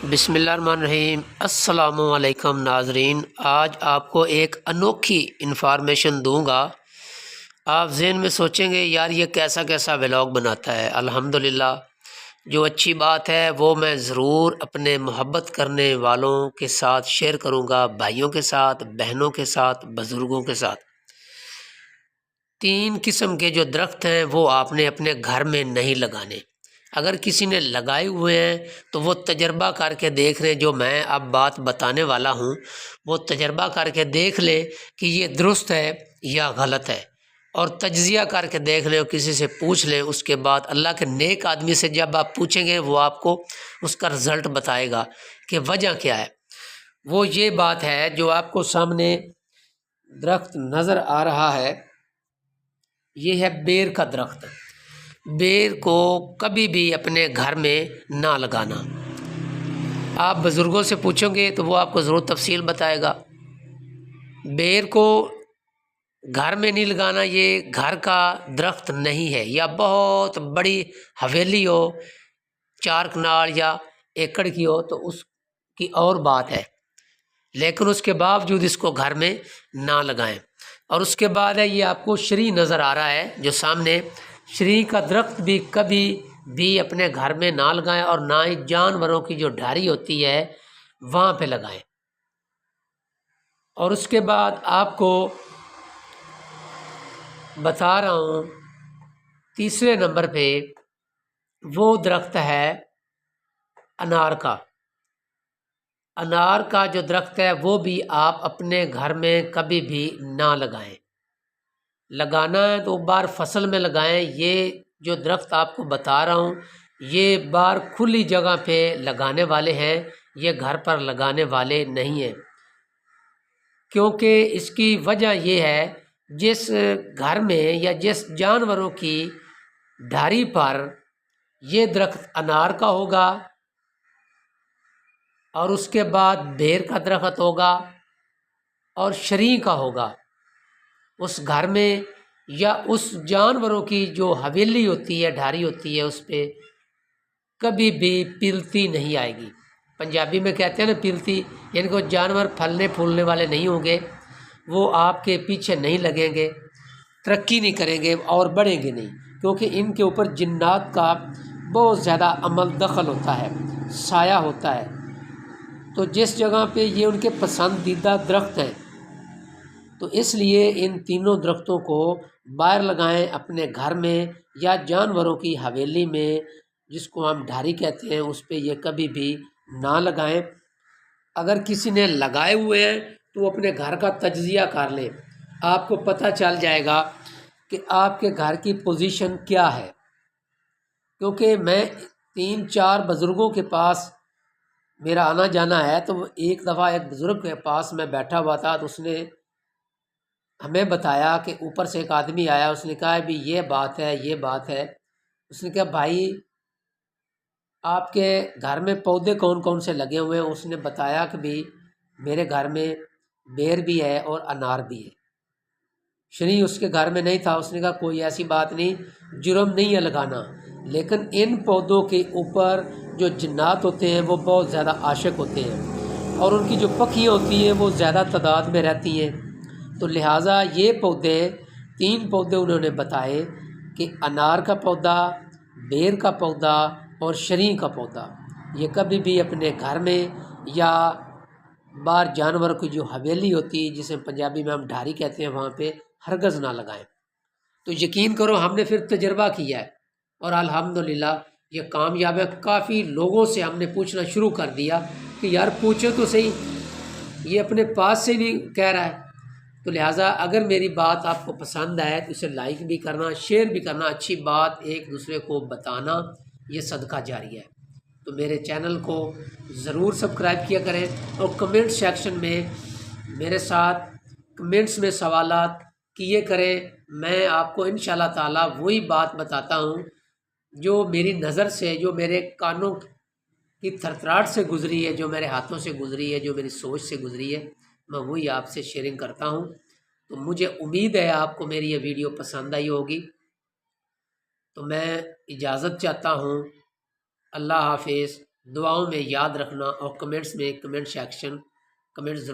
بسم اللہ الرحمن الرحیم۔ السلام علیکم ناظرین، آج آپ کو ایک انوکھی انفارمیشن دوں گا۔ آپ ذہن میں سوچیں گے یار یہ کیسا کیسا ولاگ بناتا ہے۔ الحمدللہ جو اچھی بات ہے وہ میں ضرور اپنے محبت کرنے والوں کے ساتھ شیئر کروں گا، بھائیوں کے ساتھ، بہنوں کے ساتھ، بزرگوں کے ساتھ۔ 3 قسم کے جو درخت ہیں وہ آپ نے اپنے گھر میں نہیں لگانے۔ اگر کسی نے لگائے ہوئے ہیں تو وہ تجربہ کر کے دیکھ لیں، جو میں اب بات بتانے والا ہوں وہ تجربہ کر کے دیکھ لیں کہ یہ درست ہے یا غلط ہے، اور تجزیہ کر کے دیکھ لیں اور کسی سے پوچھ لیں۔ اس کے بعد اللہ کے نیک آدمی سے جب آپ پوچھیں گے وہ آپ کو اس کا رزلٹ بتائے گا کہ وجہ کیا ہے۔ وہ یہ بات ہے جو آپ کو سامنے درخت نظر آ رہا ہے، یہ ہے بیر کا درخت۔ بیر کو کبھی بھی اپنے گھر میں نہ لگانا۔ آپ بزرگوں سے پوچھیں گے تو وہ آپ کو ضرور تفصیل بتائے گا۔ بیر کو گھر میں نہیں لگانا، یہ گھر کا درخت نہیں ہے، یا بہت بڑی حویلی ہو 4 کنال یا ایکڑ کی ہو تو اس کی اور بات ہے، لیکن اس کے باوجود اس کو گھر میں نہ لگائیں۔ اور اس کے بعد ہے یہ آپ کو شری نظر آ رہا ہے جو سامنے، شری کا درخت بھی کبھی بھی اپنے گھر میں نہ لگائیں، اور نہ ہی جانوروں کی جو ڈھاری ہوتی ہے وہاں پہ لگائیں۔ اور اس کے بعد آپ کو بتا رہا ہوں تیسرے نمبر پہ وہ درخت ہے انار کا۔ انار کا جو درخت ہے وہ بھی آپ اپنے گھر میں کبھی بھی نہ لگائیں۔ لگانا ہے تو باہر فصل میں لگائیں۔ یہ جو درخت آپ کو بتا رہا ہوں یہ باہر کھلی جگہ پہ لگانے والے ہیں، یہ گھر پر لگانے والے نہیں ہیں، کیونکہ اس کی وجہ یہ ہے جس گھر میں یا جس جانوروں کی ڈھاری پر یہ درخت انار کا ہوگا اور اس کے بعد بیر کا درخت ہوگا اور شری کا ہوگا، اس گھر میں یا اس جانوروں کی جو حویلی ہوتی ہے، ڈھاری ہوتی ہے، اس پہ کبھی بھی پلتی نہیں آئے گی۔ پنجابی میں کہتے ہیں نا پلتی، یعنی کہ جانور پھلنے پھولنے والے نہیں ہوں گے، وہ آپ کے پیچھے نہیں لگیں گے، ترقی نہیں کریں گے اور بڑھیں گے نہیں، کیونکہ ان کے اوپر جنات کا بہت زیادہ عمل دخل ہوتا ہے، سایہ ہوتا ہے۔ تو جس جگہ پہ یہ ان کے پسندیدہ درخت ہیں تو اس لیے ان تینوں درختوں کو باہر لگائیں، اپنے گھر میں یا جانوروں کی حویلی میں، جس کو ہم ڈھاری کہتے ہیں، اس پہ یہ کبھی بھی نہ لگائیں۔ اگر کسی نے لگائے ہوئے ہیں تو وہ اپنے گھر کا تجزیہ کر لیں، آپ کو پتہ چل جائے گا کہ آپ کے گھر کی پوزیشن کیا ہے۔ کیونکہ میں 3-4 بزرگوں کے پاس میرا آنا جانا ہے، تو ایک دفعہ ایک بزرگ کے پاس میں بیٹھا ہوا تھا تو اس نے ہمیں بتایا کہ اوپر سے ایک آدمی آیا، اس نے کہا بھی یہ بات ہے، یہ بات ہے۔ اس نے کہا بھائی آپ کے گھر میں پودے کون کون سے لگے ہوئے ہیں؟ اس نے بتایا کہ بھی میرے گھر میں بیر بھی ہے اور انار بھی ہے۔ شری اس کے گھر میں نہیں تھا۔ اس نے کہا کوئی ایسی بات نہیں، جرم نہیں ہے لگانا، لیکن ان پودوں کے اوپر جو جنات ہوتے ہیں وہ بہت زیادہ عاشق ہوتے ہیں، اور ان کی جو پکھیاں ہوتی ہیں وہ زیادہ تعداد میں رہتی ہیں، تو لہٰذا یہ پودے 3 پودے انہوں نے بتائے کہ انار کا پودا، بیر کا پودا اور شری کا پودا، یہ کبھی بھی اپنے گھر میں یا باہر جانور کی جو حویلی ہوتی ہے، جسے پنجابی میں ہم ڈھاری کہتے ہیں، وہاں پہ ہرگز نہ لگائیں۔ تو یقین کرو ہم نے پھر تجربہ کیا ہے اور الحمدللہ یہ کامیاب ہے۔ کافی لوگوں سے ہم نے پوچھنا شروع کر دیا کہ یار پوچھو تو صحیح، یہ اپنے پاس سے نہیں کہہ رہا ہے۔ تو لہٰذا اگر میری بات آپ کو پسند آئے تو اسے لائک بھی کرنا، شیئر بھی کرنا، اچھی بات ایک دوسرے کو بتانا، یہ صدقہ جاری ہے۔ تو میرے چینل کو ضرور سبسکرائب کیا کریں، اور کمنٹ سیکشن میں میرے ساتھ کمنٹس میں سوالات کیے کریں۔ میں آپ کو انشاءاللہ تعالیٰ وہی بات بتاتا ہوں جو میری نظر سے، جو میرے کانوں کی تھرتھراہٹ سے گزری ہے، جو میرے ہاتھوں سے گزری ہے، جو میری سوچ سے گزری ہے، میں وہی آپ سے شیئرنگ کرتا ہوں۔ تو مجھے امید ہے آپ کو میری یہ ویڈیو پسند آئی ہوگی۔ تو میں اجازت چاہتا ہوں۔ اللہ حافظ۔ دعاؤں میں یاد رکھنا، اور کمنٹس میں کمنٹ سیکشن کمنٹ ضرور